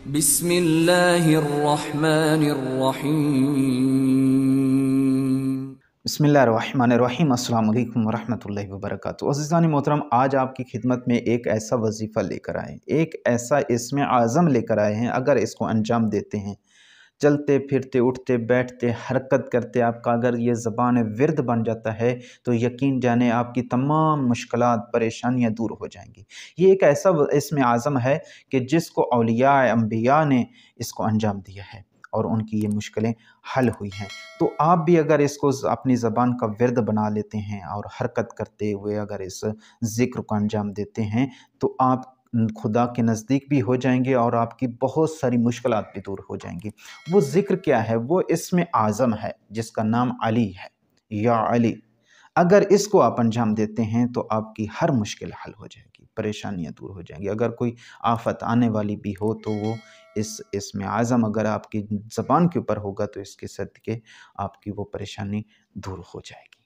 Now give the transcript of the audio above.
बिस्मिल्लाहिर्रहमानिर्रहीम। बिस्मिल्लाहिर्रहमानिर्रहीम। अस्सलाम वालेकुम वरहमतुल्लाहि वबरकातुहू। अज़ीज़ान मोहतरम, आज आपकी खिदमत में एक ऐसा वजीफ़ा लेकर आए, एक ऐसा इसमें आज़म लेकर आए हैं। अगर इसको अंजाम देते हैं, चलते फिरते उठते बैठते हरकत करते, आपका अगर ये ज़बान विर्द बन जाता है तो यकीन जाने आपकी तमाम मुश्किलात परेशानियाँ दूर हो जाएंगी। ये एक ऐसा इसमें आज़म है कि जिसको औलिया अम्बिया ने इसको अंजाम दिया है और उनकी ये मुश्किलें हल हुई हैं। तो आप भी अगर इसको अपनी ज़बान का विर्द बना लेते हैं और हरकत करते हुए अगर इस ज़िक्र को अंजाम देते हैं तो आप खुदा के नज़दीक भी हो जाएंगे और आपकी बहुत सारी मुश्किलात भी दूर हो जाएंगी। वो ज़िक्र क्या है? वो इसमें आज़म है जिसका नाम अली है, या अली। अगर इसको आप अंजाम देते हैं तो आपकी हर मुश्किल हल हो जाएगी, परेशानियाँ दूर हो जाएंगी। अगर कोई आफ़त आने वाली भी हो तो वो इसमें आज़म अगर आपकी ज़बान के ऊपर होगा तो इसके सदक़े आपकी वो परेशानी दूर हो जाएगी।